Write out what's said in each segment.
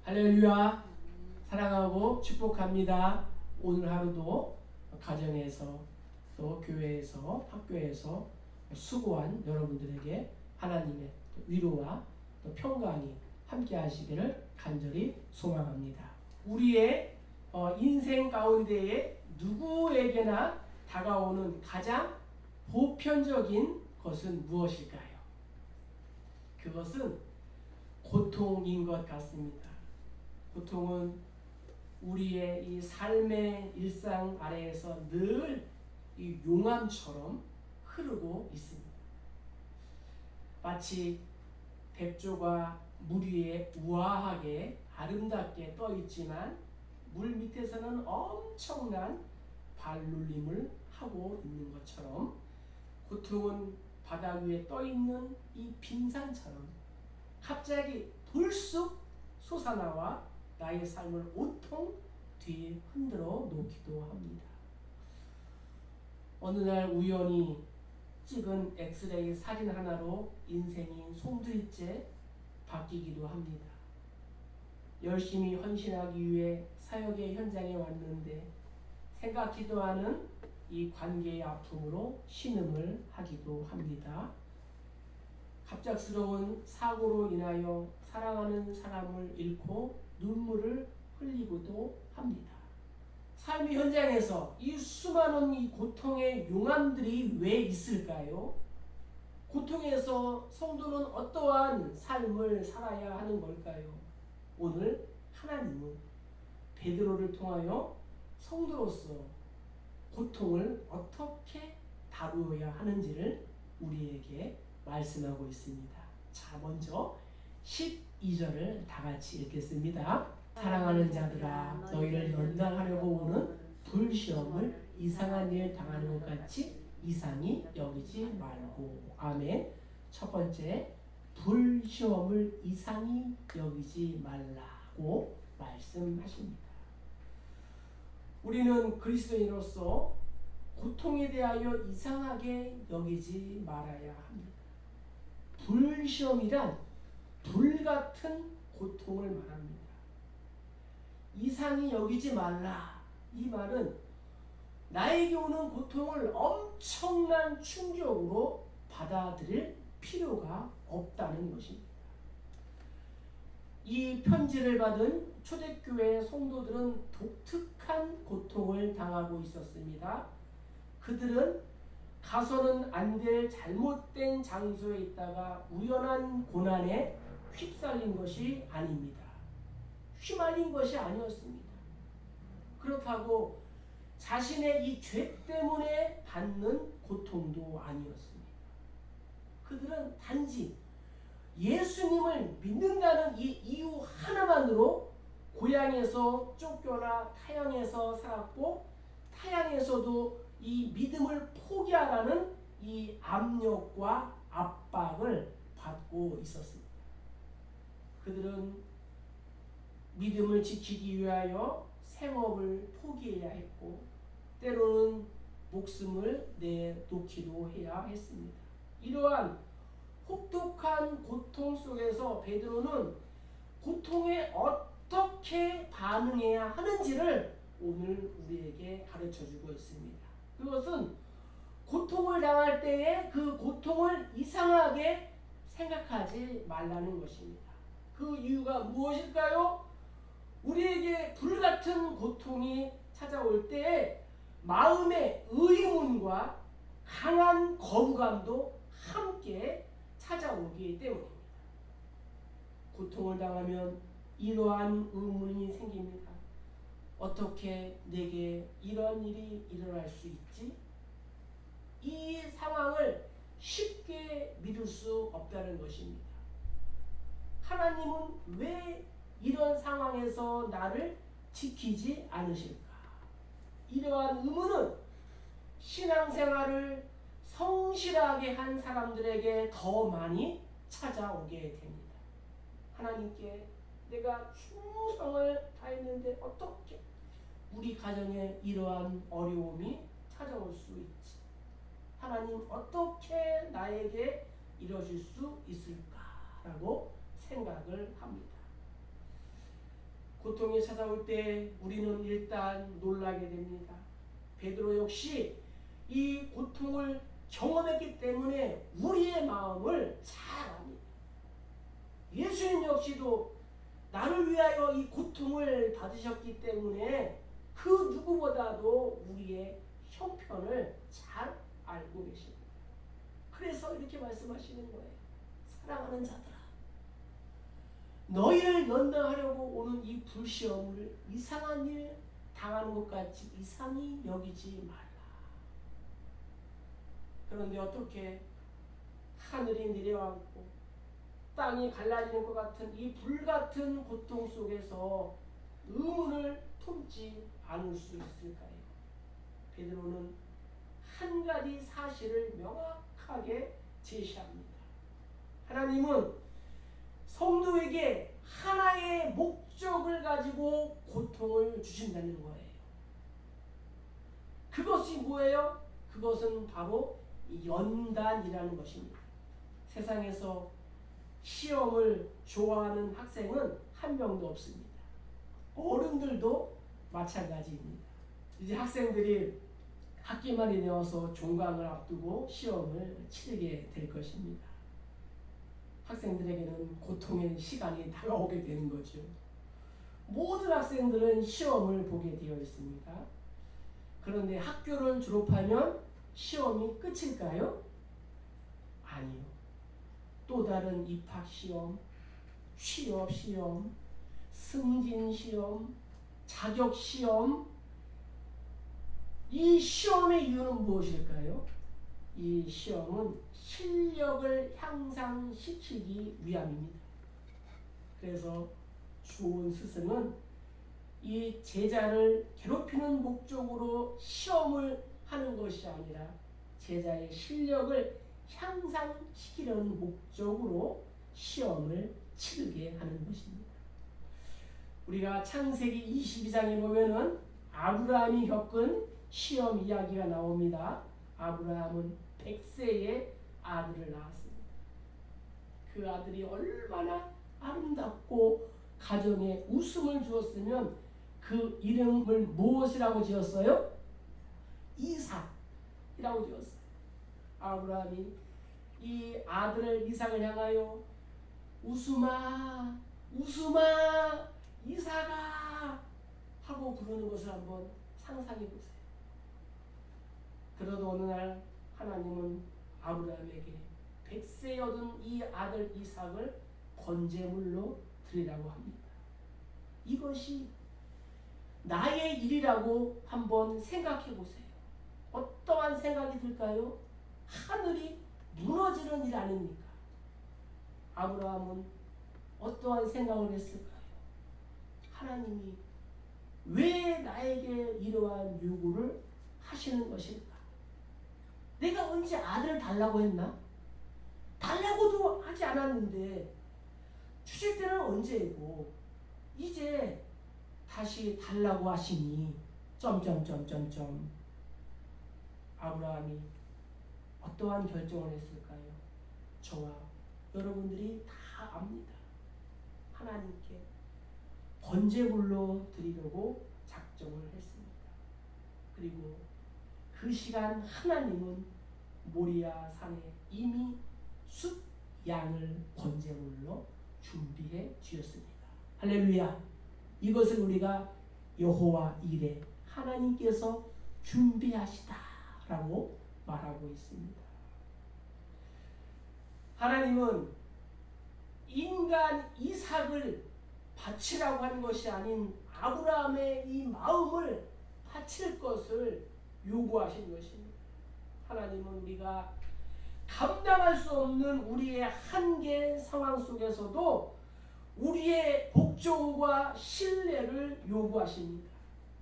할렐루야. 사랑하고 축복합니다. 오늘 하루도 가정에서 또 교회에서 학교에서 수고한 여러분들에게 하나님의 위로와 또 평강이 함께 하시기를 간절히 소망합니다. 우리의 인생 가운데에 누구에게나 다가오는 가장 보편적인 것은 무엇일까요? 그것은 고통인 것 같습니다. 고통은 우리의 이 삶의 일상 아래에서 늘 이 용암처럼 흐르고 있습니다. 마치 백조가 물 위에 우아하게 아름답게 떠 있지만 물 밑에서는 엄청난 발놀림을 하고 있는 것처럼 고통은 바다 위에 떠 있는 이 빙산처럼 갑자기 불쑥 솟아나와 나의 삶을 온통 뒤에 흔들어 놓기도 합니다. 어느 날 우연히 찍은 엑스레이 사진 하나로 인생이 송두리째 바뀌기도 합니다. 열심히 헌신하기 위해 사역의 현장에 왔는데 생각지도 않은 이 관계의 아픔으로 신음을 하기도 합니다. 갑작스러운 사고로 인하여 사랑하는 사람을 잃고 눈물을 흘리고도 합니다. 삶의 현장에서 이 수많은 이 고통의 용암들이 왜 있을까요? 고통에서 성도는 어떠한 삶을 살아야 하는 걸까요? 오늘 하나님은 베드로를 통하여 성도로서 고통을 어떻게 다루어야 하는지를 우리에게 말씀하고 있습니다. 자, 먼저 12절을 다 같이 읽겠습니다. 사랑하는 자들아, 너희를 연단하려고 오는 불시험을 이상한 일 당하는 것 같이 이상히 여기지 말고. 아멘. 첫 번째, 불시험을 이상히 여기지 말라고 말씀하십니다. 우리는 그리스도인으로서 고통에 대하여 이상하게 여기지 말아야 합니다. 불시험이란 불같은 고통을 말합니다. 이상히 여기지 말라. 이 말은 나에게 오는 고통을 엄청난 충격으로 받아들일 필요가 없다는 것입니다. 이 편지를 받은 초대교회 성도들은 독특한 고통을 당하고 있었습니다. 그들은 가서는 안 될 잘못된 장소에 있다가 우연한 고난에 휩쓸린 것이 아닙니다. 휘말린 것이 아니었습니다. 그렇다고 자신의 이 죄 때문에 받는 고통도 아니었습니다. 그들은 단지 예수님을 믿는다는 이 이유 하나만으로 고향에서 쫓겨나 타향에서 살았고 타향에서도 이 믿음을 포기하라는 이 압력과 압박을 받고 있었습니다. 그들은 믿음을 지키기 위하여 생업을 포기해야 했고 때로는 목숨을 내놓기도 해야 했습니다. 이러한 혹독한 고통 속에서 베드로는 고통에 어떻게 반응해야 하는지를 오늘 우리에게 가르쳐주고 있습니다. 그것은 고통을 당할 때에 그 고통을 이상하게 생각하지 말라는 것입니다. 그 이유가 무엇일까요? 우리에게 불같은 고통이 찾아올 때에 마음의 의문과 강한 거부감도 함께 찾아오기 때문입니다. 고통을 당하면 이러한 의문이 생깁니다. 어떻게 내게 이런 일이 일어날 수 있지? 이 상황을 쉽게 믿을 수 없다는 것입니다. 하나님은 왜 이런 상황에서 나를 지키지 않으실까? 이러한 의문은 신앙생활을 성실하게 한 사람들에게 더 많이 찾아오게 됩니다. 하나님께 내가 충성을 다했는데 어떻게 우리 가정에 이러한 어려움이 찾아올 수 있지? 하나님 어떻게 나에게 이러실 수 있을까라고 생각을 합니다. 고통이 찾아올 때 우리는 일단 놀라게 됩니다. 베드로 역시 이 고통을 경험했기 때문에 우리의 마음을 잘 압니다. 예수님 역시도 나를 위하여 이 고통을 받으셨기 때문에 그 누구보다도 우리의 형편을 잘 알고 계십니다. 그래서 이렇게 말씀하시는 거예요. 사랑하는 자들아, 너희를 연단하려고 오는 이 불시험을 이상한 일 당하는 것 같이 이상히 여기지 말라. 그런데 어떻게 하늘이 내려앉고 땅이 갈라지는 것 같은 이 불같은 고통 속에서 의문을 품지 않을 수 있을까요? 베드로는 한 가지 사실을 명확하게 제시합니다. 하나님은 성도에게 하나의 목적을 가지고 고통을 주신다는 거예요. 그것이 뭐예요? 그것은 바로 연단이라는 것입니다. 세상에서 시험을 좋아하는 학생은 한 명도 없습니다. 어른들도 마찬가지입니다. 이제 학생들이 학기 말이 되어서 종강을 앞두고 시험을 치르게 될 것입니다. 학생들에게는 고통의 시간이 다가오게 되는 거죠. 모든 학생들은 시험을 보게 되어 있습니다. 그런데 학교를 졸업하면 시험이 끝일까요? 아니요. 또 다른 입학시험, 취업시험, 승진시험, 자격시험, 이 시험의 이유는 무엇일까요? 이 시험은 실력을 향상시키기 위함입니다. 그래서 좋은 스승은 이 제자를 괴롭히는 목적으로 시험을 하는 것이 아니라 제자의 실력을 향상시키려는 목적으로 시험을 치르게 하는 것입니다. 우리가 창세기 22장에 보면은 아브라함이 겪은 시험 이야기가 나옵니다. 아브라함은 100세에 아들을 낳았습니다. 그 아들이 얼마나 아름답고 가정에 웃음을 주었으면 그 이름을 무엇이라고 지었어요? 이삭이라고 지었어요. 아브라함이 이 아들을 이삭을 향하여 웃음아 웃음아 이삭아 하고 부르는 것을 한번 상상해 보세요. 그러도 어느 날 하나님은 아브라함에게 100세 얻은 이 아들 이삭을 번제물로 드리라고 합니다. 이것이 나의 일이라고 한번 생각해 보세요. 어떠한 생각이 들까요? 하늘이 무너지는 일 아닙니까? 아브라함은 어떠한 생각을 했을까요? 하나님이 왜 나에게 이러한 요구를 하시는 것일까? 내가 언제 아들을 달라고 했나? 달라고도 하지 않았는데 주실 때는 언제고 이제 다시 달라고 하시니 점점점점점. 아브라함이 어떠한 결정을 했을까요? 저와 여러분들이 다 압니다. 하나님께 번제물로 드리려고 작정을 했습니다. 그리고 그 시간 하나님은 모리아 산에 이미 숫 양을 번제물로 준비해 주셨습니다. 할렐루야. 이것을 우리가 여호와 이레 하나님께서 준비하시다라고 말하고 있습니다. 하나님은 인간 이삭을 바치라고 하는 것이 아닌 아브라함의 이 마음을 바칠 것을 요구하신 것입니다. 하나님은 우리가 감당할 수 없는 우리의 한계 상황 속에서도 우리의 복종과 신뢰를 요구하십니다.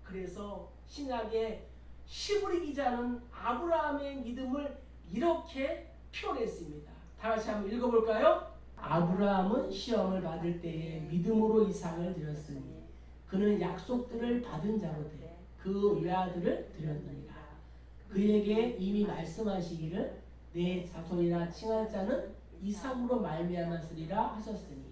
그래서 신약의 시브리 기자는 아브라함의 믿음을 이렇게 표현했습니다. 다 같이 한번 읽어볼까요? 아브라함은 시험을 받을 때에 믿음으로 이삭을 드렸으니 그는 약속들을 받은 자로 돼 그 외아들을 드렸느니라. 그에게 이미 말씀하시기를 내 자손이라 칭할 자는 이삭으로 말미암았으리라 하셨으니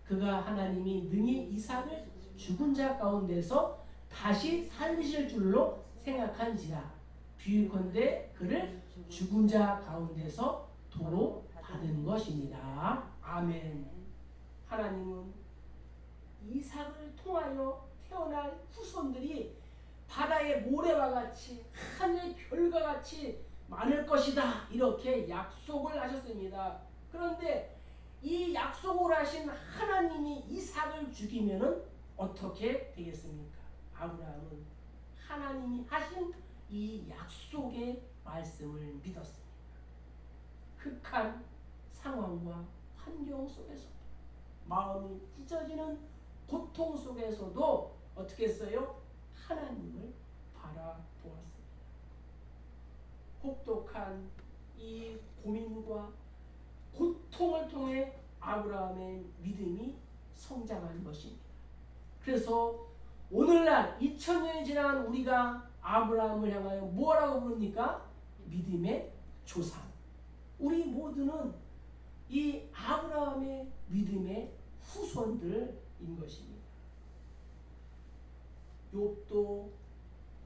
그가 하나님이 능히 이삭을 죽은 자 가운데서 다시 살리실 줄로 생각한지라. 비유컨대 그를 죽은 자 가운데서 도로 받은 것입니다. 아멘. 하나님은 이삭을 통하여 태어날 후손들이 바다의 모래와 같이 하늘의 별과 같이 많을 것이다, 이렇게 약속을 하셨습니다. 그런데 이 약속을 하신 하나님이 이삭을 죽이면은 어떻게 되겠습니까? 아브라함은 하나님이 하신 이 약속의 말씀을 믿었습니다. 극한 상황과 환경 속에서 마음이 찢어지는 고통 속에서도 어떻게 했어요? 하나님을 바라보았습니다. 혹독한 이 고민과 고통을 통해 아브라함의 믿음이 성장한 것입니다. 그래서 오늘날 2000년이 지난 우리가 아브라함을 향하여 뭐라고 부릅니까? 믿음의 조상. 우리 모두는 이 아브라함의 믿음의 후손들인 것입니다. 욥도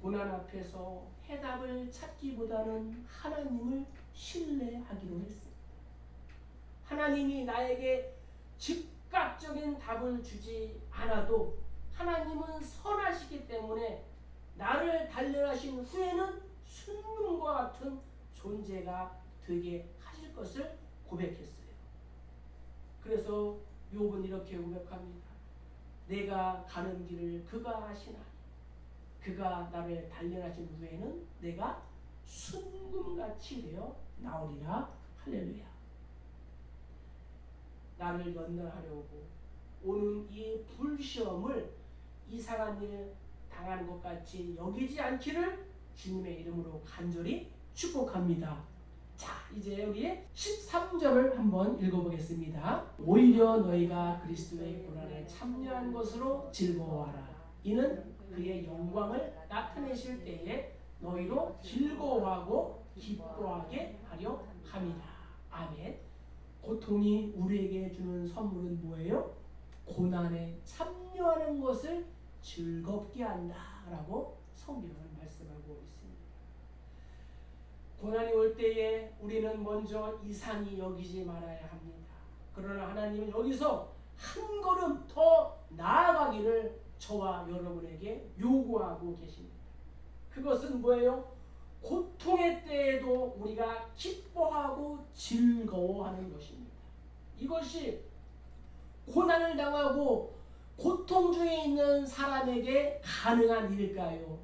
고난 앞에서 해답을 찾기보다는 하나님을 신뢰하기로 했습니다. 하나님이 나에게 즉각적인 답을 주지 않아도 하나님은 선하시기 때문에 나를 단련하신 후에는 순금과 같은 존재가 되게 하실 것을 고백했어요. 그래서 욥은 이렇게 고백합니다. 내가 가는 길을 그가 아시나니 그가 나를 단련하신 후에는 내가 순금같이 되어 나오리라. 할렐루야. 나를 연단하려고 오는 이 불시험을 이상한 일 당하는 것 같이 여기지 않기를 주님의 이름으로 간절히 축복합니다. 자, 이제 우리 13절을 한번 읽어보겠습니다. 오히려 너희가 그리스도의 고난에 참여한 것으로 즐거워하라. 이는 그의 영광을 나타내실 때에 너희로 즐거워하고 기뻐하게 하려 함이라. 아멘. 고통이 우리에게 주는 선물은 뭐예요? 고난에 참여하는 것을 즐겁게 한다라고 성경은 말씀하고 있습니다. 고난이 올 때에 우리는 먼저 이상히 여기지 말아야 합니다. 그러나 하나님은 여기서 한 걸음 더 나아가기를 저와 여러분에게 요구하고 계십니다. 그것은 뭐예요? 고통의 때에도 우리가 기뻐하고 즐거워하는 것입니다. 이것이 고난을 당하고 고통 중에 있는 사람에게 가능한 일일까요?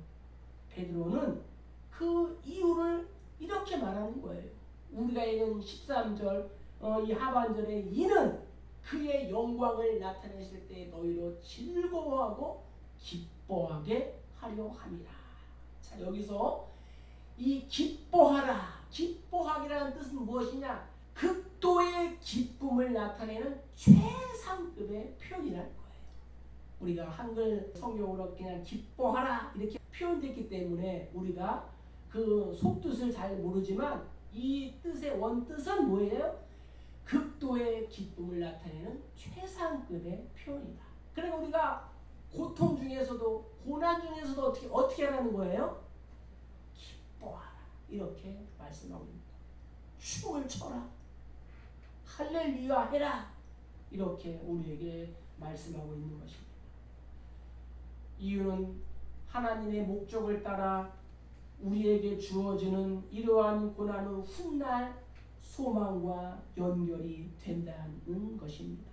베드로는 그 이유를 이렇게 말하는 거예요. 우리가 읽은 13절 이 하반절에 이는 그의 영광을 나타내실 때 너희로 즐거워하고 기뻐하게 하려 함이라. 자, 여기서 이 기뻐하라, 기뻐하기라는 뜻은 무엇이냐? 극도의 기쁨을 나타내는 최상급의 표현이라는 거예요. 우리가 한글 성경으로 그냥 기뻐하라 이렇게 표현됐기 때문에 우리가 그 속뜻을 잘 모르지만 이 뜻의 원뜻은 뭐예요? 극도의 기쁨을 나타내는 최상급의 표현이다. 그러니까 우리가 고통 중에서도 고난 중에서도 어떻게 하라는 거예요? 기뻐하라 이렇게 말씀하고 있습니다. 춤을 춰라, 할렐루야 해라, 이렇게 우리에게 말씀하고 있는 것입니다. 이유는 하나님의 목적을 따라 우리에게 주어지는 이러한 고난은 훗날 소망과 연결이 된다는 것입니다.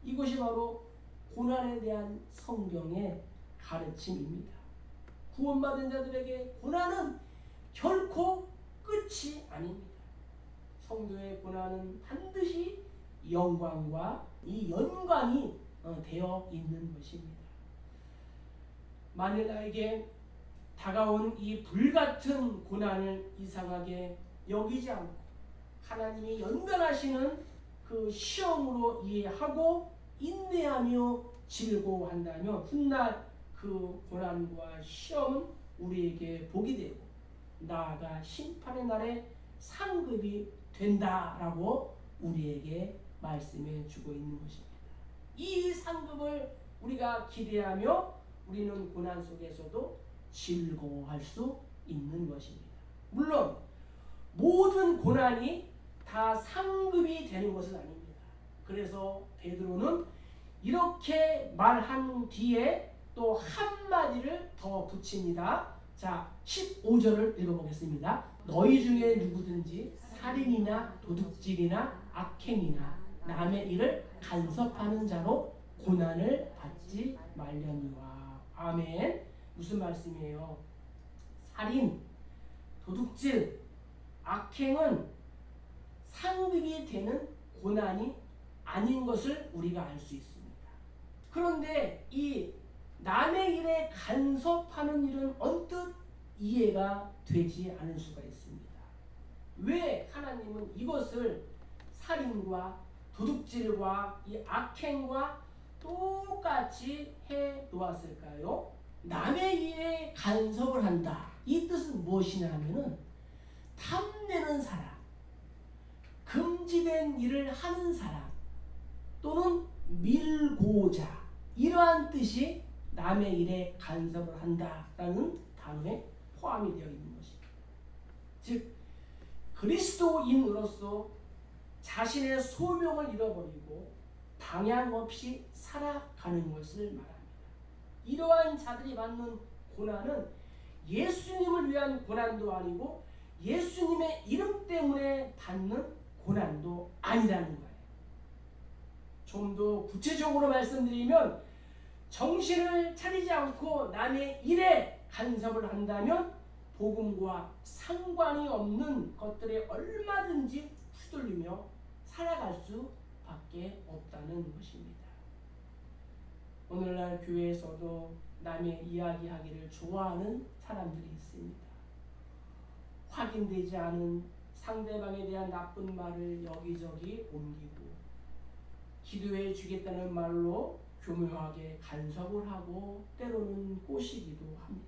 이것이 바로 고난에 대한 성경의 가르침입니다. 구원받은 자들에게 고난은 결코 끝이 아닙니다. 성도의 고난은 반드시 영광과 이 연관이 되어 있는 것입니다. 만일 나에게 다가온 이 불같은 고난을 이상하게 여기지 않고 하나님이 연단하시는 그 시험으로 이해하고 인내하며 즐거워한다면 훗날 그 고난과 시험은 우리에게 복이 되고 나아가 심판의 날에 상급이 된다라고 우리에게 말씀해 주고 있는 것입니다. 이 상급을 우리가 기대하며 우리는 고난 속에서도 즐거워할 수 있는 것입니다. 물론 모든 고난이 다 상급이 되는 것은 아닙니다. 그래서 베드로는 이렇게 말한 뒤에 또 한마디를 더 붙입니다. 자, 15절을 읽어보겠습니다. 너희 중에 누구든지 살인이나 도둑질이나 악행이나 남의 일을 간섭하는 자로 고난을 받지 말려니와. 아멘. 무슨 말씀이에요? 살인, 도둑질, 악행은 상급이 되는 고난이 아닌 것을 우리가 알 수 있습니다. 그런데 이 남의 일에 간섭하는 일은 언뜻 이해가 되지 않을 수가 있습니다. 왜 하나님은 이것을 살인과 도둑질과 이 악행과 똑같이 해 놓았을까요? 남의 일에 간섭을 한다. 이 뜻은 무엇이냐 하면은 탐내는 사람, 금지된 일을 하는 사람, 또는 밀고자, 이러한 뜻이 남의 일에 간섭을 한다라는 단어에 포함이 되어 있는 것입니다. 즉 그리스도인으로서 자신의 소명을 잃어버리고 방향 없이 살아가는 것을 말합니다. 이러한 자들이 받는 고난은 예수님을 위한 고난도 아니고 예수님의 이름 때문에 받는 고난도 아니라는 거예요. 좀 더 구체적으로 말씀드리면 정신을 차리지 않고 남의 일에 간섭을 한다면 복음과 상관이 없는 것들에 얼마든지 휘둘리며 살아갈 수밖에 없다는 것입니다. 오늘날 교회에서도 남의 이야기하기를 좋아하는 사람들이 있습니다. 확인되지 않은 상대방에 대한 나쁜 말을 여기저기 옮기고 기도해 주겠다는 말로 교묘하게 간섭을 하고 때로는 꼬시기도 합니다.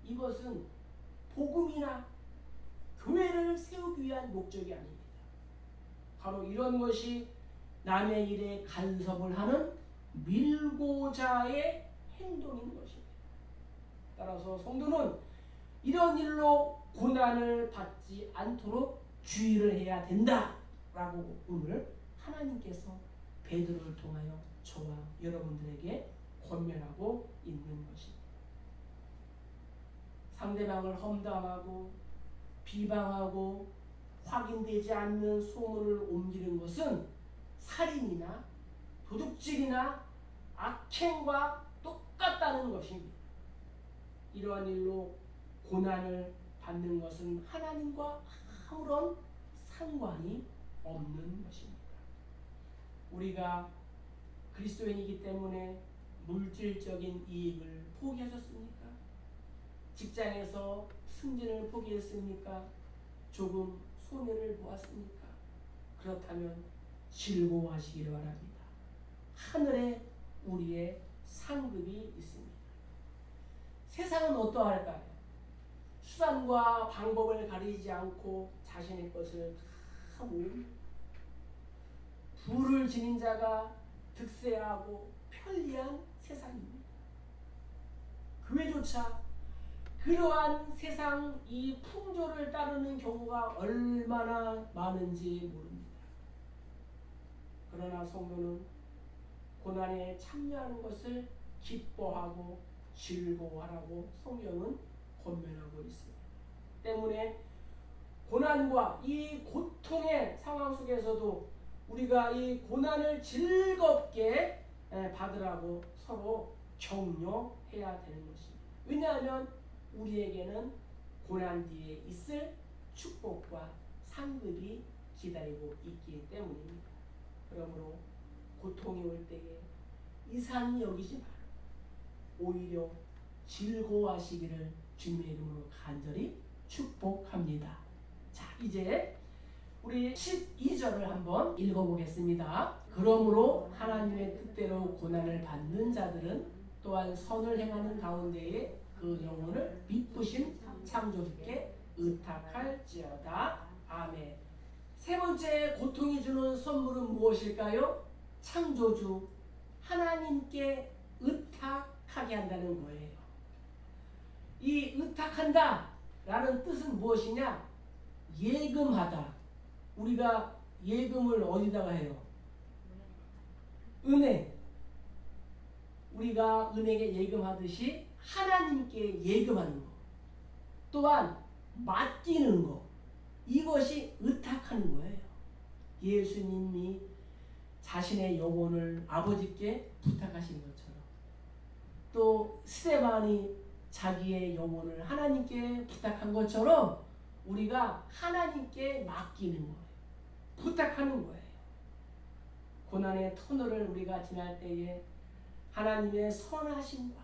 이것은 복음이나 교회를 세우기 위한 목적이 아닙니다. 바로 이런 것이 남의 일에 간섭을 하는 밀고자의 행동인 것입니다. 따라서 성도는 이런 일로 고난을 받지 않도록 주의를 해야 된다라고 오늘 하나님께서 베드로를 통하여 저와 여러분들에게 권면하고 있는 것입니다. 상대방을 험담하고 비방하고 확인되지 않는 소문을 옮기는 것은 살인이나 도둑질이나 악행과 똑같다는 것입니다. 이러한 일로 고난을 받는 것은 하나님과 아무런 상관이 없는 것입니다. 우리가 그리스도인이기 때문에 물질적인 이익을 포기하셨습니까? 직장에서 승진을 포기했습니까? 조금 손해를 보았습니까? 그렇다면 즐거워하시기를 바랍니다. 하늘에 우리의 상급이 있습니다. 세상은 어떠할까요? 수단과 방법을 가리지 않고 자신의 것을 다 모읍니다. 부를 지닌 자가 득세하고 편리한 세상입니다. 교회조차 그러한 세상 이 풍조를 따르는 경우가 얼마나 많은지 모릅니다. 그러나 성도는 고난에 참여하는 것을 기뻐하고 즐거워하라고 성경은 권면하고 있습니다. 때문에 고난과 이 고통의 상황 속에서도 우리가 이 고난을 즐겁게 받으라고 서로 격려해야 되는 것입니다. 왜냐하면 우리에게는 고난 뒤에 있을 축복과 상급이 기다리고 있기 때문입니다. 그러므로 고통이 올 때에 이상히 여기지 말고 오히려 즐거워하시기를 주님의 이름으로 간절히 축복합니다. 자, 이제 우리 12절을 한번 읽어보겠습니다. 그러므로 하나님의 뜻대로 고난을 받는 자들은 또한 선을 행하는 가운데에 그 영혼을 미쁘신 창조주께 의탁할지어다. 아멘. 세 번째 고통이 주는 선물은 무엇일까요? 창조주 하나님께 의탁하게 한다는 거예요. 이 의탁한다 라는 뜻은 무엇이냐? 예금하다. 우리가 예금을 어디다가 해요? 은행. 우리가 은행에 예금하듯이 하나님께 예금하는 거. 또한 맡기는 거. 이것이 의탁하는 거예요. 예수님이 자신의 영혼을 아버지께 부탁하신 것처럼, 또 스데반이 자기의 영혼을 하나님께 부탁한 것처럼 우리가 하나님께 맡기는 거예요. 부탁하는 거예요. 고난의 터널을 우리가 지날 때에 하나님의 선하심과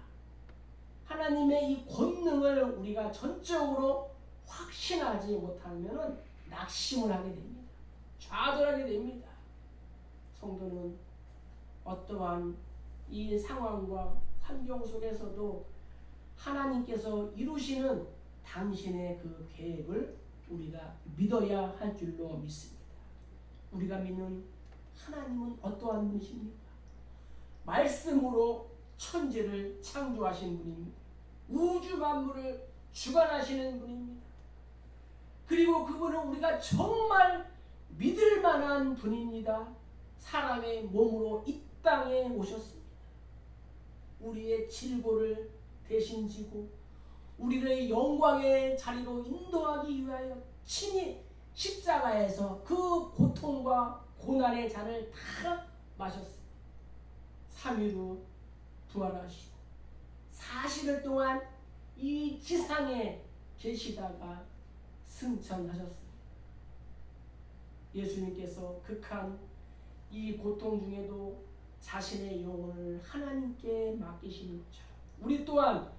하나님의 이 권능을 우리가 전적으로 확신하지 못하면 낙심을 하게 됩니다. 좌절하게 됩니다. 성도는 어떠한 이 상황과 환경 속에서도 하나님께서 이루시는 당신의 그 계획을 우리가 믿어야 할 줄로 믿습니다. 우리가 믿는 하나님은 어떠한 분이십니까? 말씀으로 천지를 창조하신 분입니다. 우주 만물을 주관하시는 분입니다. 그리고 그분은 우리가 정말 믿을 만한 분입니다. 사람의 몸으로 이 땅에 오셨습니다. 우리의 질고를 대신 지고 우리를 영광의 자리로 인도하기 위하여 친히 십자가에서 그 고통과 고난의 잔을 다 마셨습니다. 3일 후 부활하시고 40일 동안 이 지상에 계시다가 승천하셨습니다. 예수님께서 극한 이 고통 중에도 자신의 영혼을 하나님께 맡기시는 것처럼 우리 또한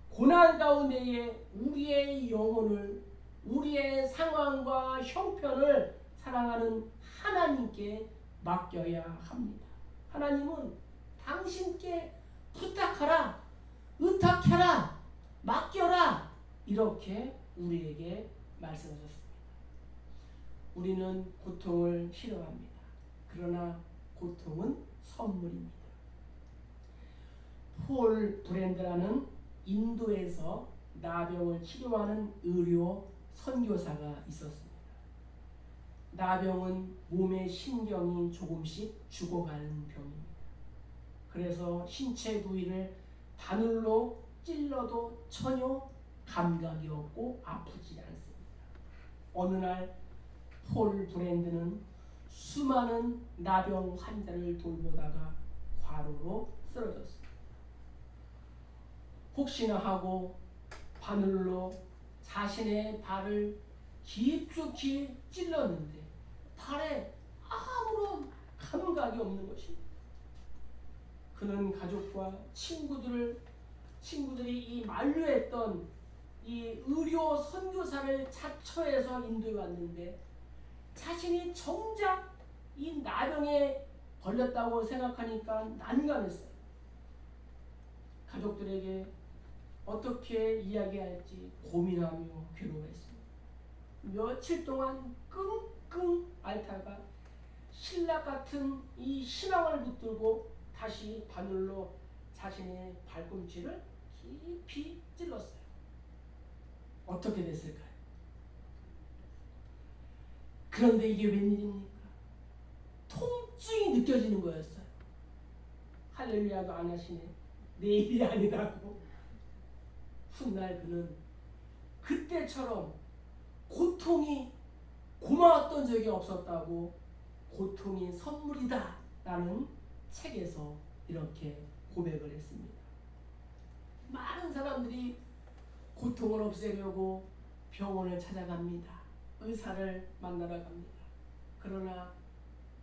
고난 가운데에 우리의 영혼을, 우리의 상황과 형편을 사랑하는 하나님께 맡겨야 합니다. 하나님은 당신께 부탁하라, 의탁해라, 맡겨라, 이렇게 우리에게 말씀하셨습니다. 우리는 고통을 싫어합니다. 그러나 고통은 선물입니다. 폴 브랜드라는 인도에서 나병을 치료하는 의료 선교사가 있었습니다. 나병은 몸의 신경이 조금씩 죽어가는 병입니다. 그래서 신체 부위를 바늘로 찔러도 전혀 감각이 없고 아프지 않습니다. 어느 날 폴 브랜드는 수많은 나병 환자를 돌보다가 과로로 쓰러졌습니다. 혹시나 하고 바늘로 자신의 발을 깊숙이 찔렀는데 발에 아무런 감각이 없는 것입니다. 그는 가족과 친구들이 이 만류했던 이 의료 선교사를 자처해서 인도해 왔는데 자신이 정작 이 나병에 걸렸다고 생각하니까 난감했어요. 가족들에게 어떻게 이야기할지 고민하며 괴로워했습니다. 며칠 동안 끙끙 앓다가 신라 같은 이 신앙을 붙들고 다시 바늘로 자신의 발꿈치를 깊이 찔렀어요. 어떻게 됐을까요? 그런데 이게 웬일입니까? 통증이 느껴지는 거였어요. 할렐루야도 안 하시네. 내일이 아니라고. 훗날 그는 그때처럼 고통이 고마웠던 적이 없었다고 고통이 선물이다 라는 책에서 이렇게 고백을 했습니다. 많은 사람들이 고통을 없애려고 병원을 찾아갑니다. 의사를 만나러 갑니다. 그러나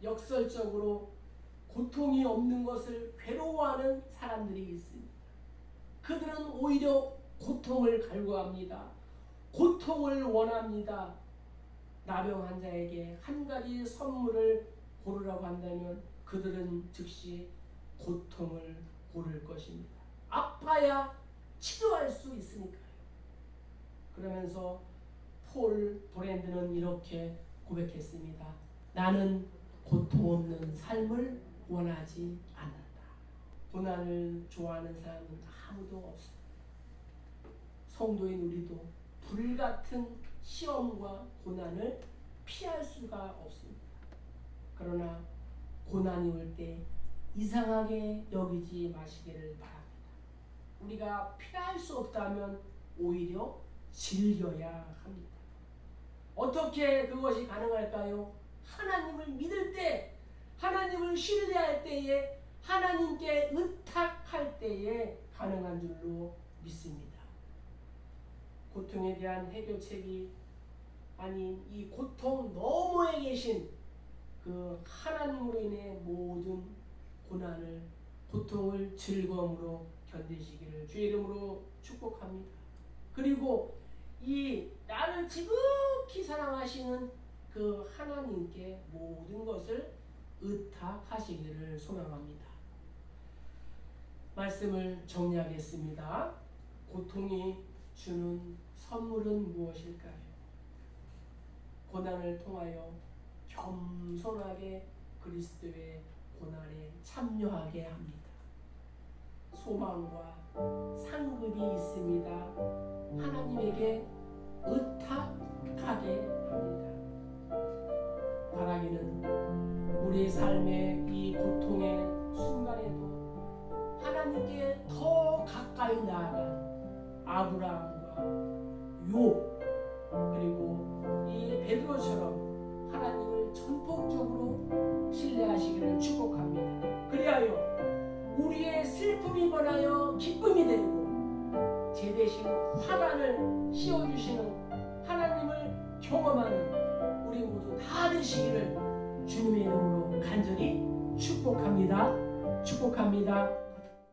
역설적으로 고통이 없는 것을 괴로워하는 사람들이 있습니다. 그들은 오히려 고통을 갈구합니다. 고통을 원합니다. 나병 환자에게 한 가지 선물을 고르라고 한다면 그들은 즉시 고통을 고를 것입니다. 아파야 치료할 수 있으니까요. 그러면서 폴 브랜드는 이렇게 고백했습니다. 나는 고통 없는 삶을 원하지 않는다. 고난을 좋아하는 사람은 아무도 없습니다. 성도인 우리도 불같은 시험과 고난을 피할 수가 없습니다. 그러나 고난이 올 때 이상하게 여기지 마시기를 바랍니다. 우리가 피할 수 없다면 오히려 즐겨야 합니다. 어떻게 그것이 가능할까요? 하나님을 믿을 때, 하나님을 신뢰할 때에, 하나님께 의탁할 때에 가능한 줄로 믿습니다. 고통에 대한 해결책이 아닌 이 고통 너머에 계신 그 하나님으로 인해 모든 고난을, 고통을 즐거움으로 견디시기를 주의 이름으로 축복합니다. 그리고 이 나를 지극히 사랑하시는 그 하나님께 모든 것을 의탁하시기를 소망합니다. 말씀을 정리하겠습니다. 고통이 주는 선물은 무엇일까요? 고난을 통하여 겸손하게 그리스도의 고난에 참여하게 합니다. 소망과 상급이 있습니다. 하나님에게 의탁하게 합니다. 바라기는 우리의 삶의 이 고통의 순간에도 하나님께 더 가까이 나아간 아브라함과 욥 그리고 이 베드로처럼 하나님을 전폭적으로 신뢰하시기를 축복합니다. 그리하여 우리의 슬픔이 변하여 기쁨이 되고 제 대신 화관을 씌워주시는 하나님을 경험하는 우리 모두 다 되시기를 주님의 이름으로 간절히 축복합니다. 축복합니다.